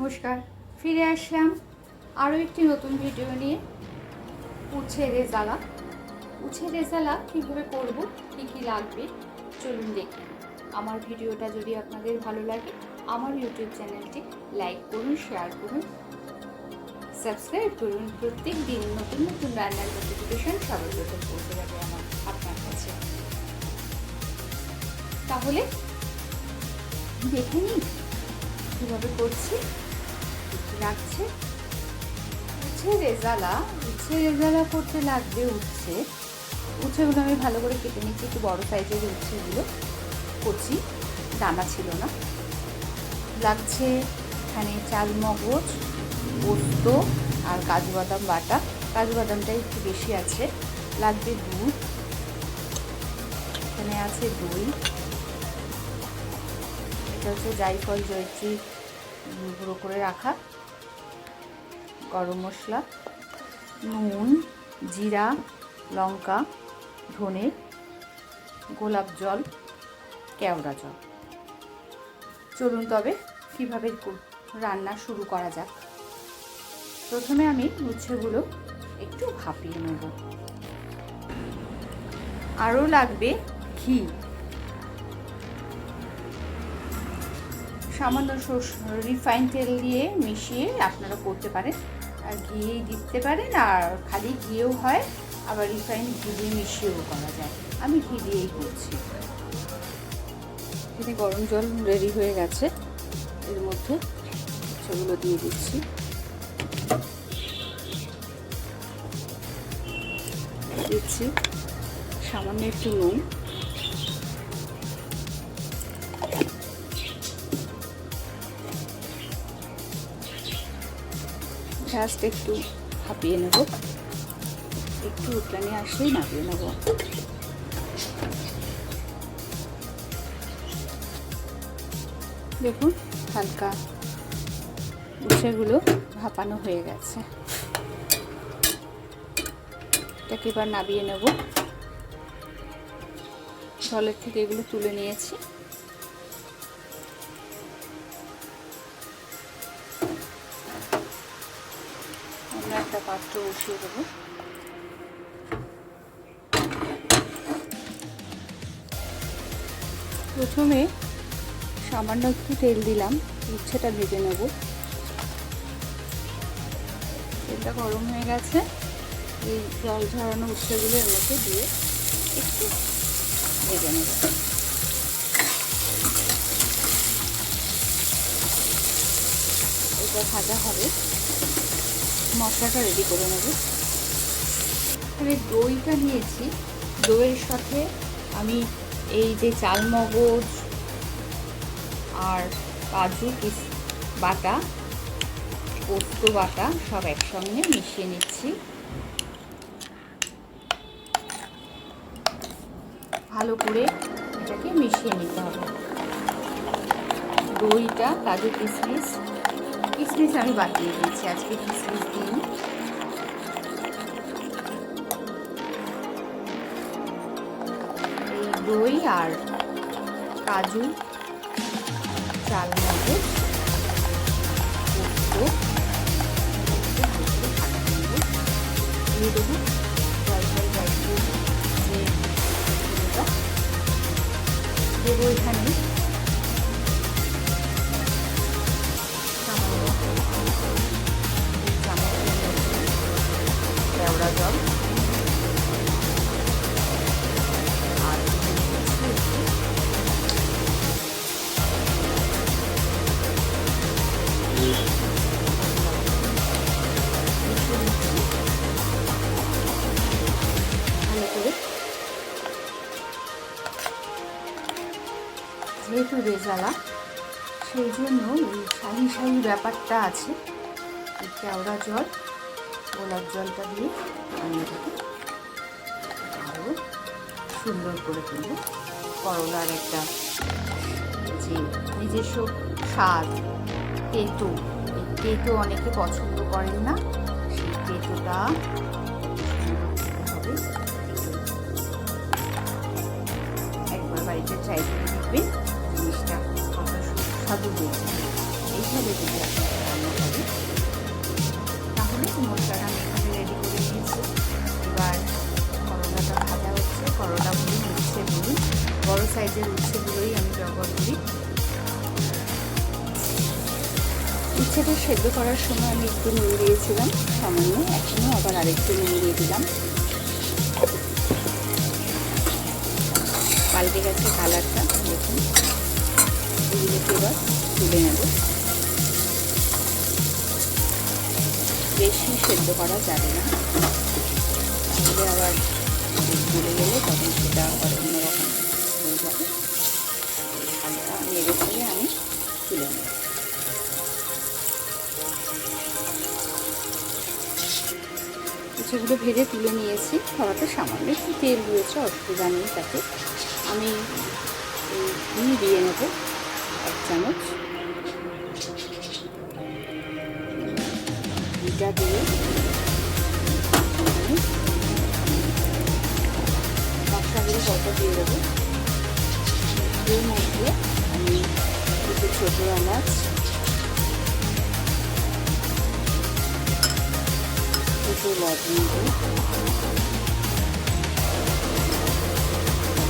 নমস্কার, ফিরে আসলাম আরও একটি নতুন ভিডিও নিয়ে। উচ্ছে রেজালা। উচ্ছে রেজালা কীভাবে করব, কী কী লাগবে চলুন দেখি। আমার ভিডিওটা যদি আপনাদের ভালো লাগে আমার ইউটিউব চ্যানেলটি লাইক করুন, শেয়ার করুন, সাবস্ক্রাইব করুন। প্রত্যেক দিন নতুন নতুন রান্নার নোটিফিকেশন সর্বপ্রথম পৌঁছে যাবে আপনার কাছে। তাহলে দেখে নিন কীভাবে করছি, লাগছে। উচ্ছে রেজালা করতে লাগবে উচ্ছেগুলো আমি ভালো করে কেটে নিচ্ছি। একটু বড় সাইজের উচ্ছেগুলো, কচি, দানা ছিল না। লাগছে এখানে চাল মগজ, পোস্ত আর কাজু বাদাম বাটা। কাজু বাদামটাই একটু বেশি আছে। লাগবে দুধ, এখানে আছে দই, এটা হচ্ছে জায়ফল জয়ত্রী গুঁড়ো করে রাখা, গরম মশলা, নুন, জিরা, লঙ্কা, ধনে, গোলাপ জল, কেওড়া জল। চলুন তবে কীভাবে রান্না শুরু করা যাক। প্রথমে আমি উচ্ছেগুলো একটু ভাপিয়ে নেব। আরও লাগবে ঘি, সামান্য রিফাইন তেল দিয়ে মিশিয়ে আপনারা করতে পারেন, আর ঘি দিতে পারেন, আর খালি ঘিও হয়, আবার রিফাইন ঘি দিয়ে মিশিয়েও করা যায়। আমি ঘি দিয়েই করছি। এখানে গরম জল রেডি হয়ে গেছে, এর মধ্যে সেগুলো দিয়ে দিচ্ছি। দিচ্ছি সামান্য একটু নুন, জাস্ট একটু ভাপিয়ে নেব, একটু উতলানি আসলেই নামিয়ে নেব। দেখুন হালকা উচ্ছেগুলো ভাপানো হয়ে গেছে। এটাকে এবার নামিয়ে নেব। জলের থেকে এগুলো তুলে নিয়েছি। আমরা একটা পাত্র বসিয়ে দেবো। প্রথমে সামান্য একটু তেল দিলাম, উচ্ছেটা ভেজে নেব। তেলটা গরম হয়ে গেছে, এই জল ঝরানো উচ্ছেগুলো এর মধ্যে দিয়ে একটু ভেজে নেব। এটা ভাজা হবে, মশলাটা রেডি করে নেব। এখানে দইটা নিয়েছি, দইয়ের সাথে আমি এই যে চাল মগজ আর কাজু বাটা, পোস্ত বাটা সব একসঙ্গে মিশিয়ে নিচ্ছি। ভালো করে এটাকে মিশিয়ে নিতে হবে। দইটা, কাজু কিশমিশ আমি বাটিয়ে দিয়েছি, আজকে কিশমিশ দিইনি। এই দই আর কাজু, চাল মগজ, পোস্ত দিয়ে দেবো। দেবো এখানে কেওড়া জল, আর ভালো করে, যেহেতু রেজালা সেই জন্য ওই শাহি ব্যাপারটা আছে। এই কেওড়া জল, গোলাপ জলটা দিয়ে আমি এটাকে আরও সুন্দর করে তুলব। করলার একটা যে নিজস্ব স্বাদ, তেঁতো, এই তেঁতো অনেকে পছন্দ করেন না, সেই তেঁতোটা হবে। একবার বাড়িতে ট্রাই করে দেখবেন, জিনিসটা কত সুস্বাদু হয়েছে। এই যে এইভাবে যদি রান্না করি তাহলে মশলাটা আমি এখানে রেডি করে নিয়েছি। এবার করলাটা ভাজা হচ্ছে। করলা বলুন, উচ্ছে বলুন, বড় সাইজের উচ্ছেগুলোই আমি ব্যবহার করি। উচ্ছেটা সেদ্ধ করার সময় আমি একটু নুন দিয়েছিলাম সামান্য, এখনও আবার আরেকটু নুন দিয়ে দিলাম। পাল্টে গেছে কালারটা, দেখুন। এগুলোকে এবার তুলে নেব। বেশি সেদ্ধ করা যাবে না, তাহলে আবার গলে গেলে তখন সেটা আবার অন্যরকম হয়ে যাবে। হালকা নেড়ে ফেলে আমি তুলে নেব। উচ্ছেগুলো ভেজে তুলে নিয়েছি। কড়াতে সামান্য একটু তেল রয়েছে, অসুবিধা নেই তাতে। আমি ঘি দিয়ে নেব 1 চামচ। ঘিটা দিয়ে মশলাগুলো কত দিয়ে দেবো। এর মধ্যে আমি একটু ছোটো এলাচ, একটু লবঙ্গ,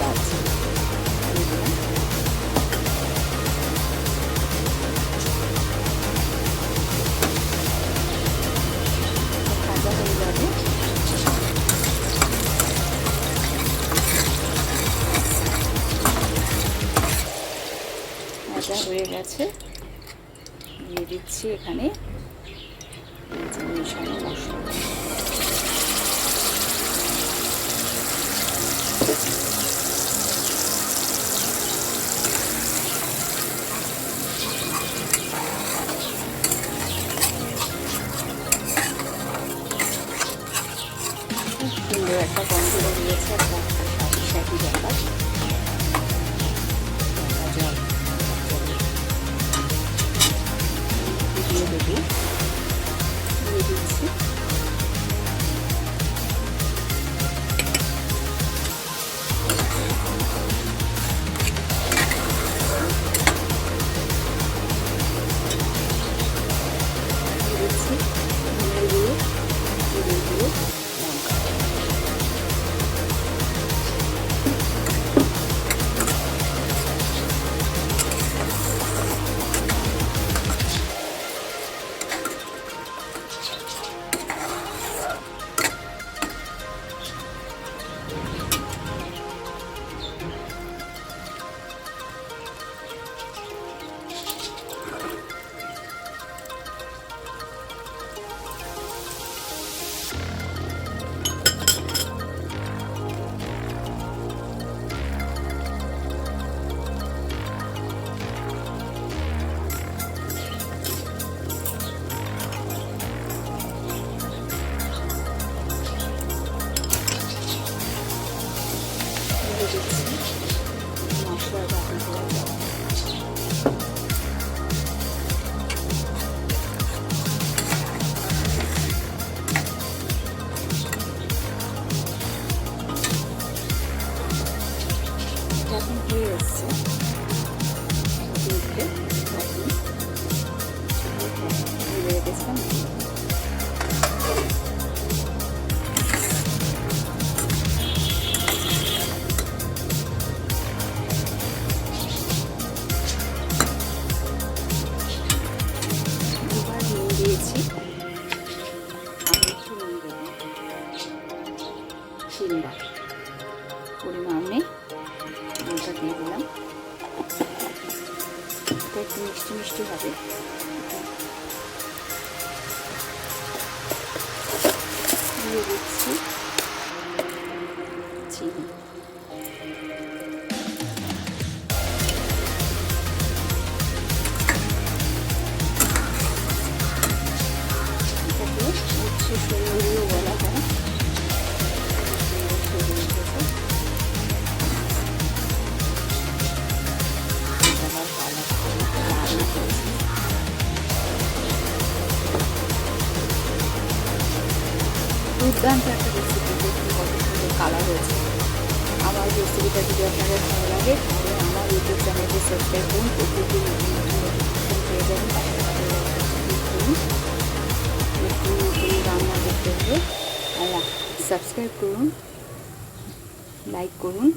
দারচিনি দিয়ে দিলাম। ভাজা হয়ে যাবে। ভাজা হয়ে গেছে, দিয়ে দিচ্ছি এখানে মিশানো মশলা। সুন্দর একটা গন্ধ বেরিয়েছে, একটা স্বাদি ব্যাপার। দিয়ে দেবো, দিয়ে দিচ্ছি। দিয়েছি, আর একটু নুন দেবো 3বার পরিমাণে নুনটা দিয়ে দিলাম। এটা একটু মিষ্টি মিষ্টি হবে। দিয়ে দিচ্ছি চিনি। সরিয়েও বলা হয়। দুর্দান্ত একটা রেসিপি, দেখুন কত সুন্দর কালার হয়েছে। আমার রেসিপিটা যদি আপনাদের ভালো লাগে তাহলে আমার ইউটিউব চ্যানেলটি সাবস্ক্রাইব করুন, প্রতিদিন নতুন নতুন পেয়ে যাবেন। সাবস্ক্রাইব করুন, লাইক করুন।